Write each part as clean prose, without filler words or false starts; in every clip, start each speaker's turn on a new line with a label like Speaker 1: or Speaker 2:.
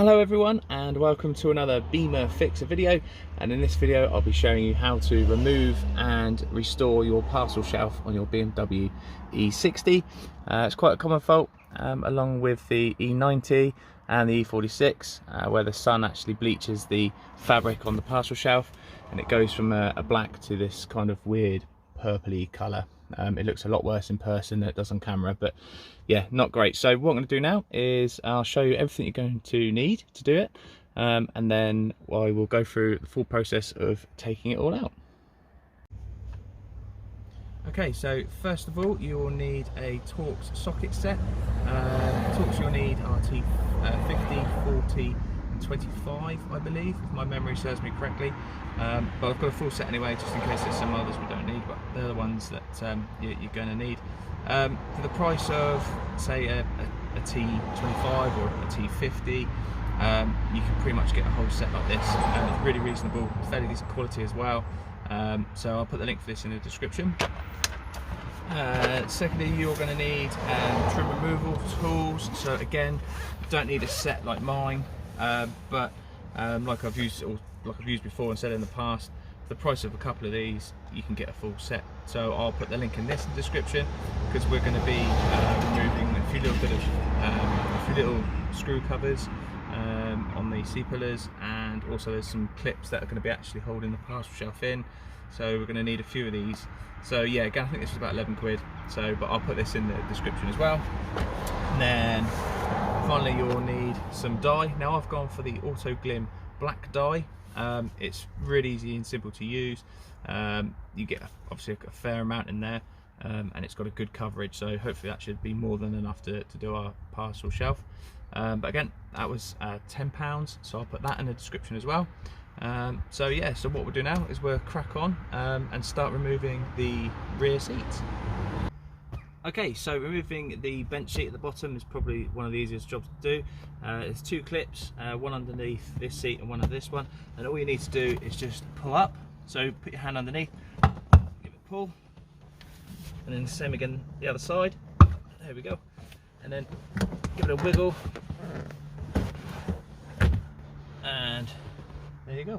Speaker 1: Hello everyone and welcome to another Bimmer Fixer video, and in this video I'll be showing you how to remove and restore your parcel shelf on your BMW e60. It's quite a common fault along with the e90 and the e46 where the sun actually bleaches the fabric on the parcel shelf and it goes from a black to this kind of weird purpley colour. It looks a lot worse in person than it does on camera, but yeah, not great. So what I'm going to do now is I'll show you everything you're going to need to do it, and then I will go through the full process of taking it all out. Okay, so first of all you will need a Torx socket set. Torx you'll need are T50, 40 and 25 I believe, if my memory serves me correctly. But I've got a full set anyway, just in case there's some others we don't need, but they're the ones that you're going to need. For the price of, say, a T25 or a T50, you can pretty much get a whole set like this. It's really reasonable, fairly decent quality as well. So I'll put the link for this in the description. Secondly, you're going to need trim removal tools. So again, you don't need a set like mine, but like I've used before and said in the past, for the price of a couple of these you can get a full set. So I'll put the link in this description, because we're going to be removing a few little screw covers on the C-pillars, and also there's some clips that are going to be actually holding the parcel shelf in, so we're going to need a few of these. So yeah, again I think this was about 11 quid, so but I'll put this in the description as well. And then finally you'll need some dye. Now I've gone for the AutoGlym Black Dye. It's really easy and simple to use. You get obviously a fair amount in there, and it's got a good coverage, so hopefully that should be more than enough to do our parcel shelf. But again, that was £10, so I'll put that in the description as well. So yeah, so what we'll do now is we'll crack on and start removing the rear seats. Okay, so removing the bench seat at the bottom is probably one of the easiest jobs to do. There's two clips, one underneath this seat and one on this one, and all you need to do is just pull up. So put your hand underneath, give it a pull, and then the same again the other side. There we go, and then give it a wiggle, and there you go.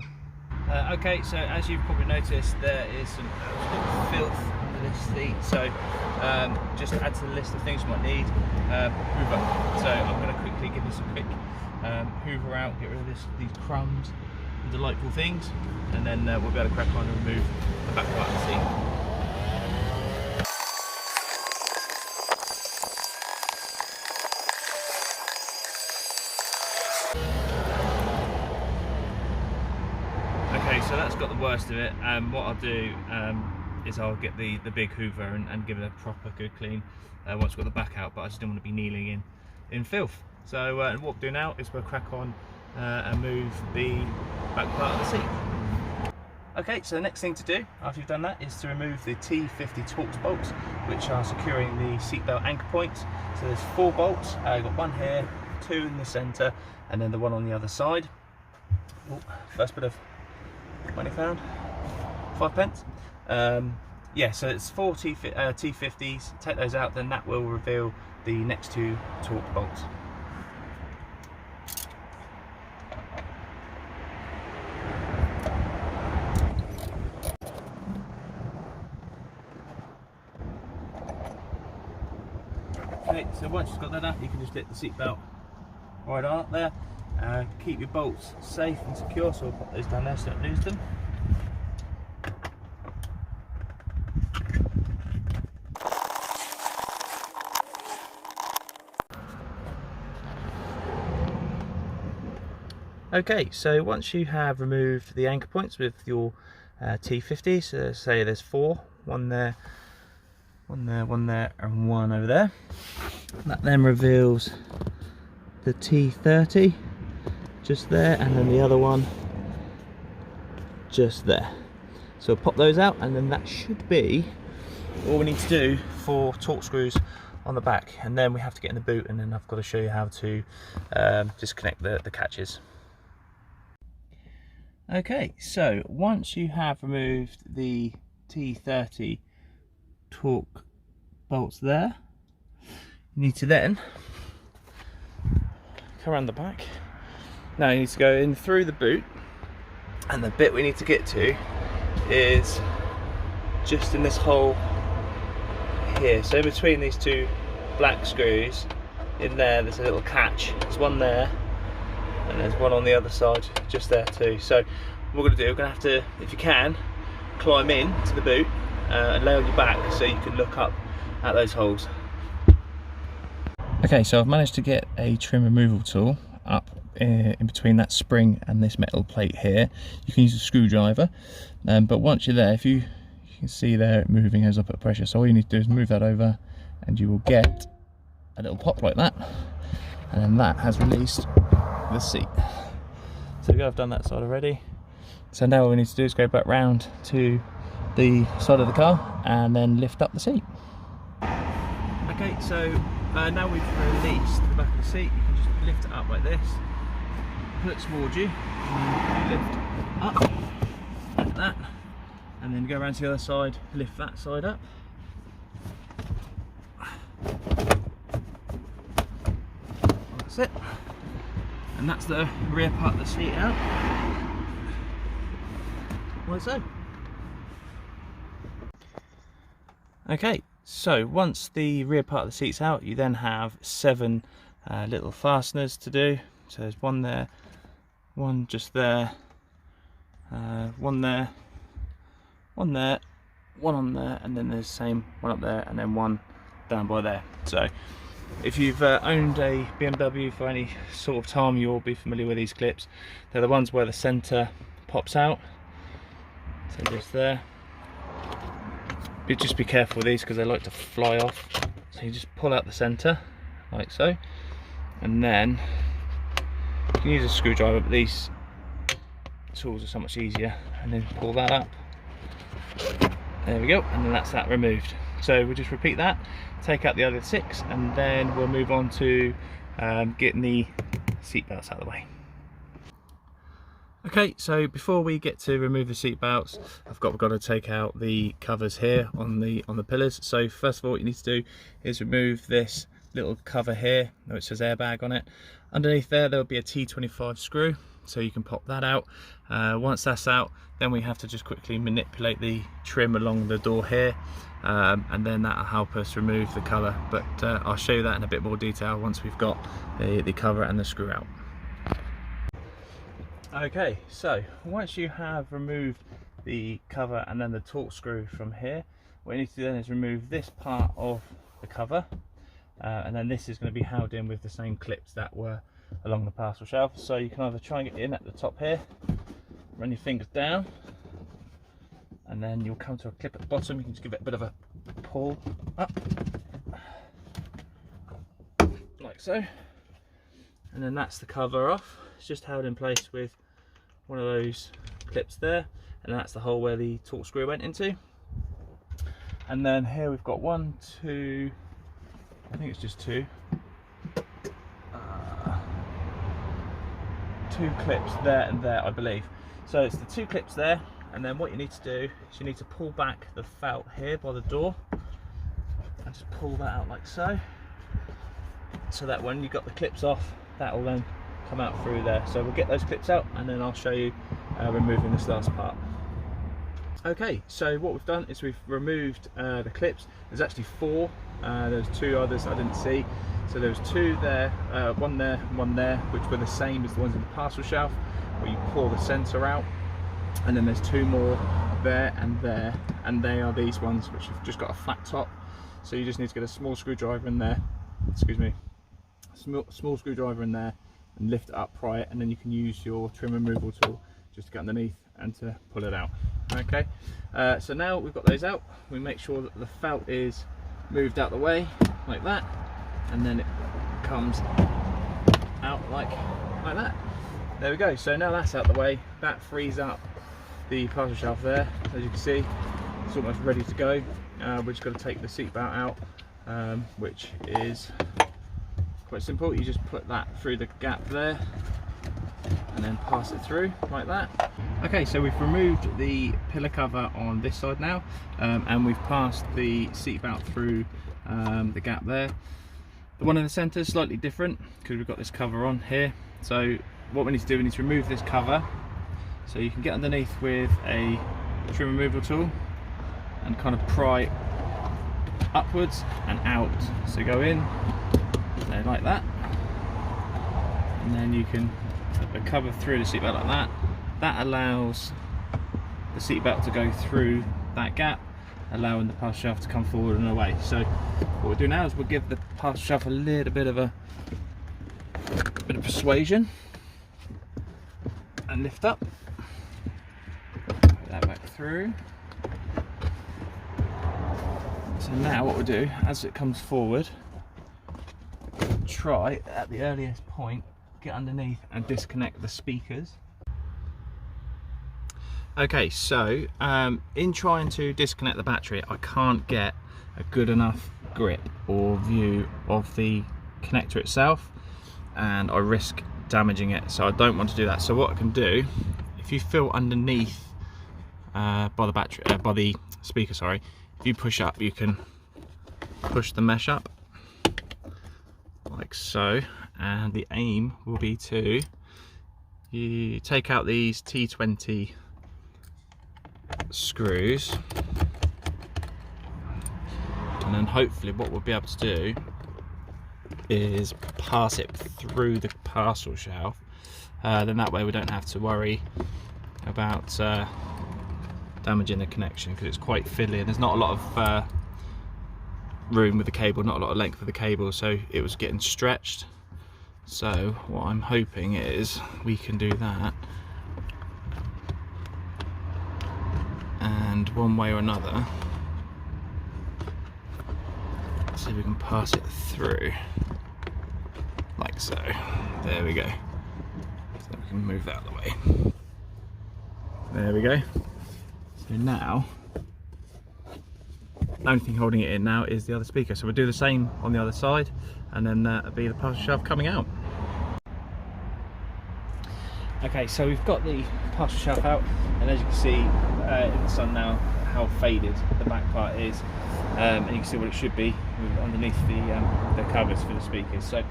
Speaker 1: Okay, so as you've probably noticed, there is some absolute filth under this seat, so just to add to the list of things you might need, hoover. So I'm going to quickly give this a quick hoover out, get rid of these crumbs and delightful things, and then we'll be able to crack on and remove the back part of the seat. Okay, so that's got the worst of it. What I'll do is I'll get the big hoover and give it a proper good clean once we've got the back out, but I just don't want to be kneeling in filth. So what we'll do now is we'll crack on and move the back part of the seat. Okay, so the next thing to do after you've done that is to remove the T50 Torx bolts, which are securing the seatbelt anchor points. So there's 4 bolts. I've got one here, 2 in the centre, and then the one on the other side. Oh, first bit of money found, 5 pence. Yeah, so it's 4 T50s. Take those out, then that will reveal the next 2 Torx bolts. Okay, so once you've got that up, you can just let the seat belt right on up there. Keep your bolts safe and secure, so I'll put those down there so don't lose them. Okay, so once you have removed the anchor points with your T50, so say there's 4, one there, one there, and one over there. That then reveals the T30 just there, and then the other one just there. So we'll pop those out, and then that should be all we need to do for Torx screws on the back. And then we have to get in the boot, and then I've got to show you how to disconnect the catches. Okay, so once you have removed the T30 Torx bolts there, you need to then come around the back Now you need to go in through the boot, and the bit we need to get to is just in this hole here. So in between these two black screws, in there's a little catch. There's one there, and there's one on the other side, just there too. So what we're going to do, we're going to have to, if you can, climb in to the boot and lay on your back so you can look up at those holes. Okay, so I've managed to get a trim removal tool up in between that spring and this metal plate here. You can use a screwdriver, but once you're there, if you can see there it moving as I put pressure, so all you need to do is move that over and you will get a little pop like that, and then that has released the seat. So I've done that side already. So now all we need to do is go back round to the side of the car and then lift up the seat. Okay, so now we've released the back of the seat, you can just lift it up like this, pull it towards you, and lift up like that, and then go around to the other side, lift that side up. That's it. And that's the rear part of the seat out. Like so. Okay, so once the rear part of the seat's out, you then have 7 little fasteners to do. So there's one there, one just there, one there, one there, one on there, and then there's the same one up there, and then one down by there. So if you've owned a BMW for any sort of time, you'll be familiar with these clips. They're the ones where the centre pops out, so just there. But just be careful with these because they like to fly off. So you just pull out the centre like so, and then you can use a screwdriver, but these tools are so much easier. And then pull that up, there we go, and then that's that removed. So we'll just repeat that, take out the other 6, and then we'll move on to getting the seat belts out of the way. Okay, so before we get to remove the seat belts, we've got to take out the covers here on the pillars. So first of all, what you need to do is remove this little cover here, which says airbag on it. Underneath there will be a T25 screw, so you can pop that out. Once that's out, then we have to just quickly manipulate the trim along the door here, and then that'll help us remove the cover. But I'll show you that in a bit more detail once we've got the cover and the screw out. Okay, so once you have removed the cover and then the torque screw from here, what you need to do then is remove this part of the cover, and then this is going to be held in with the same clips that were along the parcel shelf. So you can either try and get in at the top here, run your fingers down, and then you'll come to a clip at the bottom. You can just give it a bit of a pull up like so, and then that's the cover off. It's just held in place with one of those clips there, and that's the hole where the torque screw went into. And then here we've got 1, 2, I think it's just 2 clips there and there, I believe. So it's the 2 clips there, and then what you need to do is you need to pull back the felt here by the door and just pull that out like so, so that when you got the clips off, that will then come out through there. So we'll get those clips out and then I'll show you removing this last part. Okay, so what we've done is we've removed the clips. There's actually 4, there's 2 others I didn't see. So there was 2 there, one there, one there, which were the same as the ones in the parcel shelf, where you pull the centre out. And then there's 2 more there, and they are these ones which have just got a flat top. So you just need to get a small screwdriver in there, excuse me, small screwdriver in there, and lift it up, pry it, and then you can use your trim removal tool just to get underneath and to pull it out. Okay, so now we've got those out, we make sure that the felt is moved out the way like that, and then it comes out like that. There we go. So now that's out the way, that frees up the parcel shelf there. As you can see, it's almost ready to go. We're just going to take the seat belt out, which is quite simple. You just put that through the gap there and then pass it through like that. Okay, so we've removed the pillar cover on this side now, and we've passed the seat belt through the gap there. The one in the centre is slightly different because we've got this cover on here. So what we need to do, we need to remove this cover. So you can get underneath with a trim removal tool and kind of pry upwards and out. So go in there like that, and then you can put the cover through the seatbelt like that. That allows the seatbelt to go through that gap, allowing the parcel shelf to come forward and away. So what we'll do now is we'll give the parcel shelf a little bit of persuasion and lift up. Put that back through. So now what we'll do, as it comes forward, try at the earliest point, get underneath and disconnect the speakers. Okay, so in trying to disconnect the battery, I can't get a good enough grip or view of the connector itself, and I risk damaging it, so I don't want to do that. So what I can do, if you feel underneath by the speaker, sorry, if you push up, you can push the mesh up like so, and the aim will be to you take out these T20 screws, and then hopefully what we'll be able to do is pass it through the parcel shelf. Then that way we don't have to worry about damaging the connection, because it's quite fiddly and there's not a lot of room with the cable, not a lot of length of the cable, so it was getting stretched. So what I'm hoping is we can do that, and one way or another, see if we can pass it through like so. There we go. So we can move that out of the way. There we go. So now the only thing holding it in now is the other speaker, so we'll do the same on the other side, and then that'll be the parcel shelf coming out. Okay, so we've got the parcel shelf out, and as you can see in the sun now how faded the back part is, and you can see what it should be underneath the covers for the speakers. So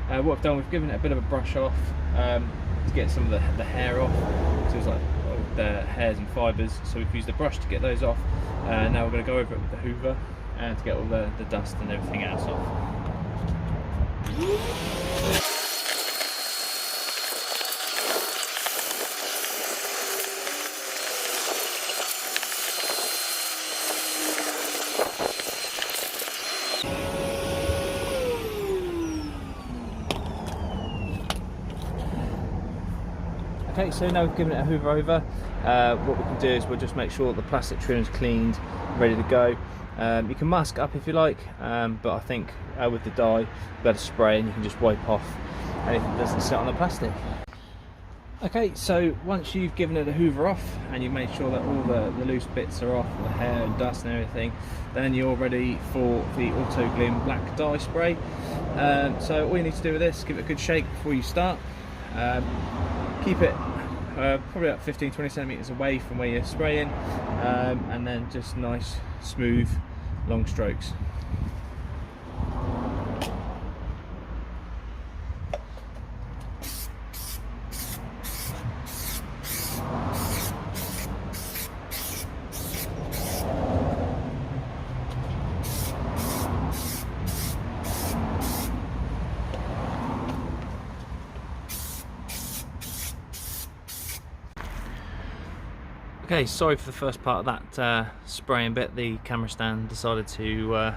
Speaker 1: what I've done, we've given it a bit of a brush off to get some of the hair off, so it's like the hairs and fibres, so we've used the brush to get those off. Now we're going to go over it with the hoover and to get all the dust and everything else off. Okay, so now we've given it a hoover over, what we can do is we'll just make sure the plastic trim is cleaned, ready to go. You can mask up if you like, but I think with the dye, better spray and you can just wipe off anything that doesn't sit on the plastic. Okay, so once you've given it a hoover off and you've made sure that all the loose bits are off, the hair and dust and everything, then you're ready for the AutoGlym Black Dye Spray. So all you need to do with this, give it a good shake before you start. Keep it probably about 15-20 centimeters away from where you're spraying, and then just nice smooth long strokes. Okay, sorry for the first part of that spraying bit. The camera stand decided to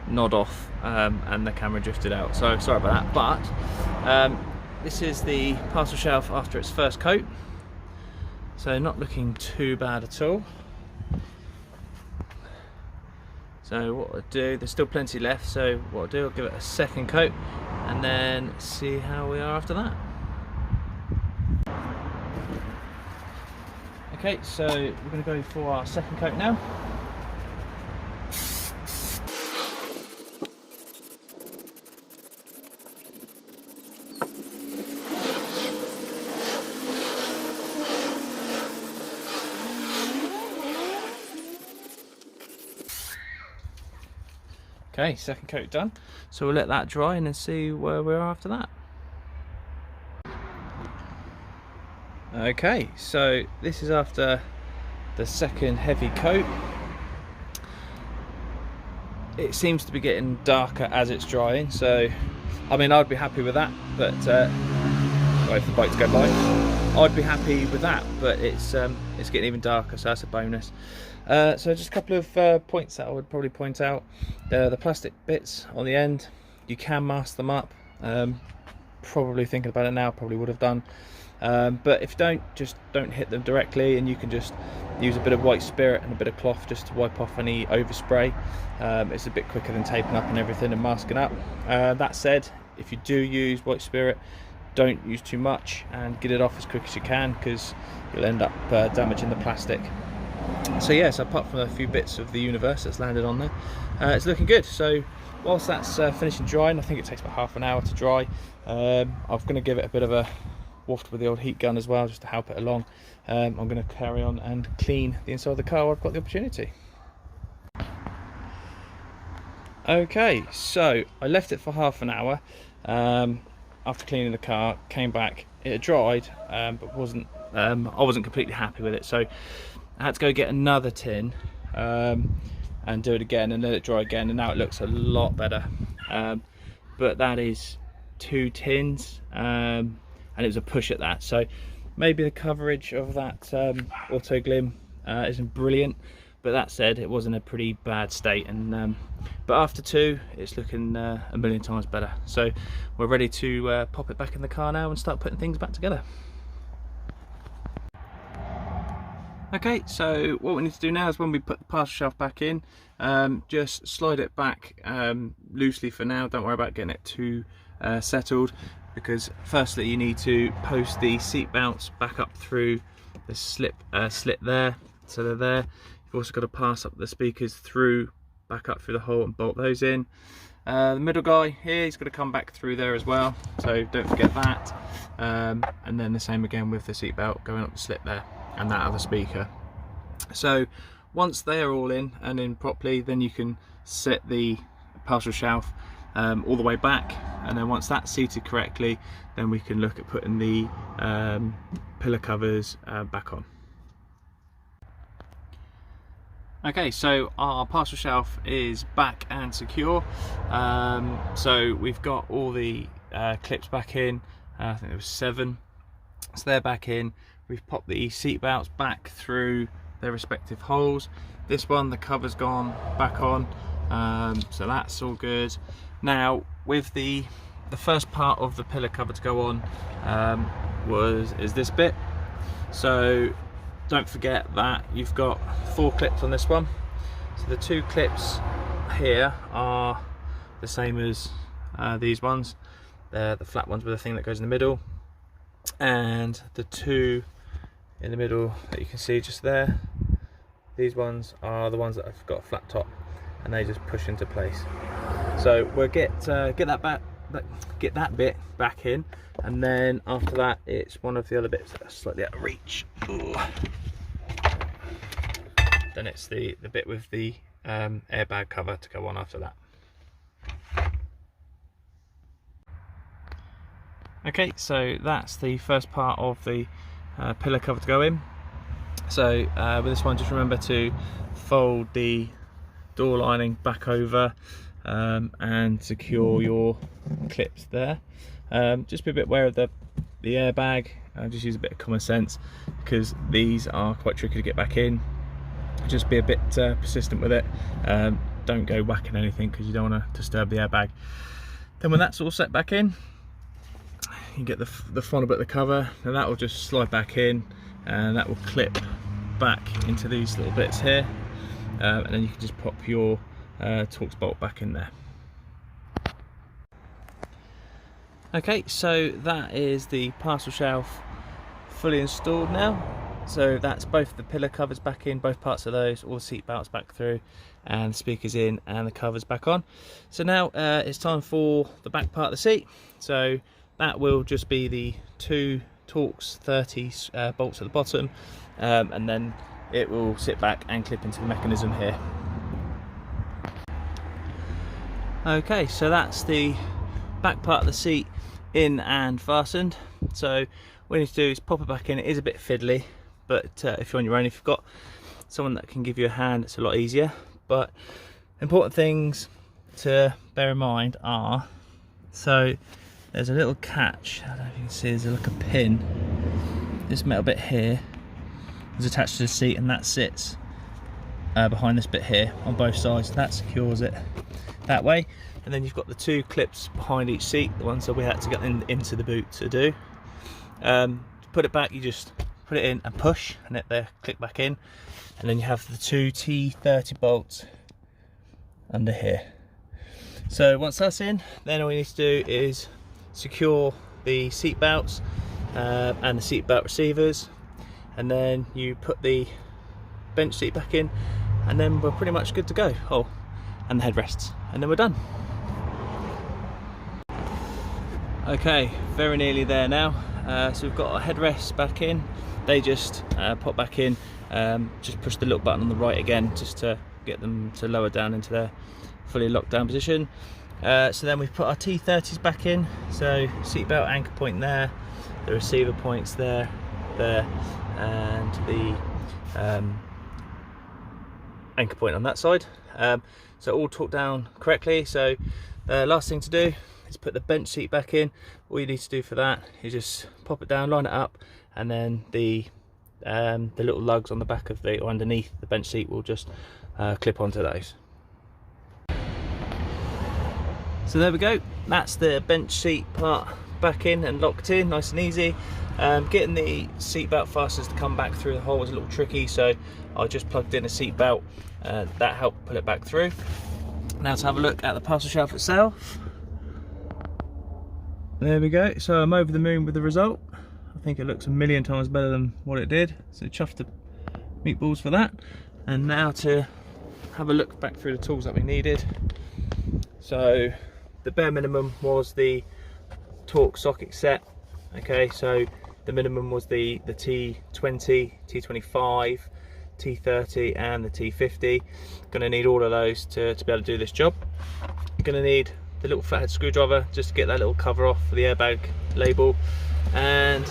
Speaker 1: nod off and the camera drifted out, so sorry about that. But this is the parcel shelf after its first coat, so not looking too bad at all. So what I'll do, there's still plenty left, so what I'll do, I'll give it a second coat and then see how we are after that. Okay, so we're going to go for our second coat now. Okay, second coat done. So we'll let that dry and then see where we are after that. Okay, so this is after the second heavy coat. It seems to be getting darker as it's drying, so I mean I'd be happy with that, but wait for the bike to go by. I'd be happy with that, but it's getting even darker, so that's a bonus. So just a couple of points that I would probably point out. The plastic bits on the end, you can mask them up. Probably thinking about it now, probably would have done. But if you don't, just don't hit them directly, and you can just use a bit of white spirit and a bit of cloth just to wipe off any overspray. It's a bit quicker than taping up and everything and masking up. That said, if you do use white spirit, don't use too much and get it off as quick as you can, because you'll end up damaging the plastic. So yes, apart from a few bits of the universe that's landed on there, it's looking good. So whilst that's finishing drying, I think it takes about half an hour to dry. I'm going to give it a bit of a waft with the old heat gun as well, just to help it along. I'm going to carry on and clean the inside of the car while I've got the opportunity. Okay, so I left it for half an hour after cleaning the car, came back, it had dried, but I wasn't completely happy with it, so I had to go get another tin and do it again and let it dry again, and now it looks a lot better. But that is 2 tins, and it was a push at that, so maybe the coverage of that AutoGlym isn't brilliant, but that said, it was in a pretty bad state, and but after 2 it's looking a million times better. So we're ready to pop it back in the car now and start putting things back together. Okay, so what we need to do now is, when we put the parcel shelf back in, just slide it back loosely for now. Don't worry about getting it too settled, because firstly you need to post the seat belts back up through the slit there, so they're there. You've also got to pass up the speakers through, back up through the hole, and bolt those in. The middle guy here, he's got to come back through there as well, so don't forget that. And then the same again with the seat belt going up the slit there, and that other speaker. So once they're all in and in properly, then you can set the parcel shelf all the way back, and then once that's seated correctly, then we can look at putting the pillar covers back on. Okay, so our parcel shelf is back and secure. So we've got all the clips back in. I think there was 7, so they're back in. We've popped the seat belts back through their respective holes. This one, the cover's gone back on, so that's all good. Now with the first part of the pillar cover to go on is this bit. So don't forget that you've got 4 clips on this one. So the 2 clips here are the same as these ones. They're the flat ones with the thing that goes in the middle, and the 2 in the middle that you can see just there, these ones are the ones that have got a flat top, and they just push into place. So we'll get that bit back in, and then after that it's one of the other bits that are slightly out of reach. Ooh. Then it's the bit with the airbag cover to go on after that. Okay, so that's the first part of the pillar cover to go in. So with this one, just remember to fold the door lining back over and secure your clips there. Just be a bit aware of the airbag. Just use a bit of common sense, because these are quite tricky to get back in. Just be a bit persistent with it. Don't go whacking anything, because you don't want to disturb the airbag. Then when that's all set back in, you get the front bit of the cover, and that will just slide back in, and that will clip back into these little bits here, and then you can just pop your Torx bolt back in there. Okay, so that is the parcel shelf fully installed now. So that's both the pillar covers back in, both parts of those, all the seat belts back through, and the speakers in, and the covers back on. So now it's time for the back part of the seat. So that will just be the 2 Torx 30 bolts at the bottom, and then it will sit back and clip into the mechanism here. Okay, so that's the back part of the seat in and fastened. So what you need to do is pop it back in. It is a bit fiddly, but if you're on your own, if you've got someone that can give you a hand, it's a lot easier. But important things to bear in mind are, so there's a little catch, I don't know if you can see, there's like a pin, this metal bit here is attached to the seat, and that sits behind this bit here on both sides. That secures it that way. And then you've got the 2 clips behind each seat, the ones that we had to get into the boot to do. To put it back, you just put it in and push, and they click back in. And then you have the 2 T30 bolts under here. So once that's in, then all you need to do is secure the seat belts and the seat belt receivers, and then you put the bench seat back in, and then we're pretty much good to go. Oh, and the headrests, and then we're done. Okay, very nearly there now. So we've got our headrests back in. They just pop back in. Just push the little button on the right again, just to get them to lower down into their fully locked down position. So then we've put our T30s back in. So seatbelt anchor point there, the receiver points there, and the anchor point on that side. So all torqued down correctly. So last thing to do is put the bench seat back in. All you need to do for that is just pop it down, line it up, and then the little lugs on the back of the, or underneath the bench seat, will just clip onto those. So there we go, that's the bench seat part back in and locked in, nice and easy. Getting the seat belt fasteners to come back through the hole was a little tricky, so I just plugged in a seat belt, that helped pull it back through. Now to have a look at the parcel shelf itself. There we go, so I'm over the moon with the result. I think it looks a million times better than what it did, so chuffed the meatballs for that. And now to have a look back through the tools that we needed. So the bare minimum was the torque socket set. Okay, so the minimum was the T20, T25, T30 and the T50. Gonna need all of those to be able to do this job. Gonna need the little flathead screwdriver just to get that little cover off for the airbag label, and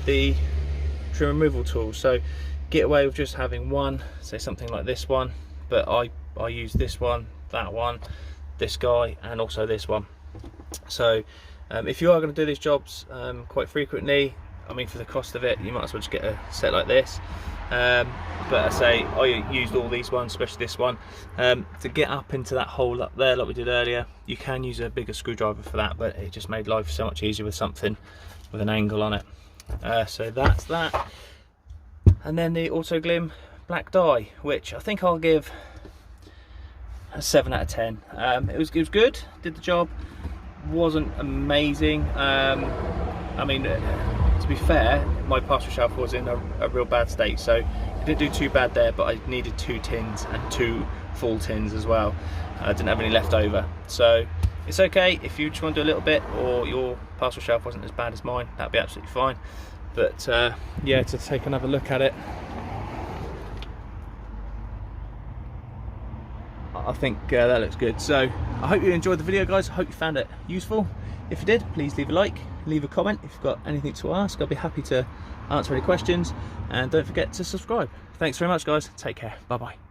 Speaker 1: the trim removal tool. So get away with just having one, say something like this one, but I use this one, that one, this guy, and also this one. So if you are going to do these jobs quite frequently, I mean, for the cost of it, you might as well just get a set like this. But I say I used all these ones, especially this one, to get up into that hole up there like we did earlier. You can use a bigger screwdriver for that, but it just made life so much easier with something with an angle on it. So that's that. And then the AutoGlym Black Dye, which I think I'll give a 7 out of 10. It was good, did the job, wasn't amazing. I mean, to be fair, my parcel shelf was in a real bad state, so it didn't do too bad there, but I needed 2 tins and 2 full tins as well. I didn't have any left over, so it's okay if you just want to do a little bit, or your parcel shelf wasn't as bad as mine, that'd be absolutely fine. But yeah, to take another look at it, I think that looks good. So I hope you enjoyed the video, guys. I hope you found it useful. If you did, please leave a like, leave a comment. If you've got anything to ask, I'll be happy to answer any questions, and don't forget to subscribe. Thanks very much, guys. Take care. Bye bye.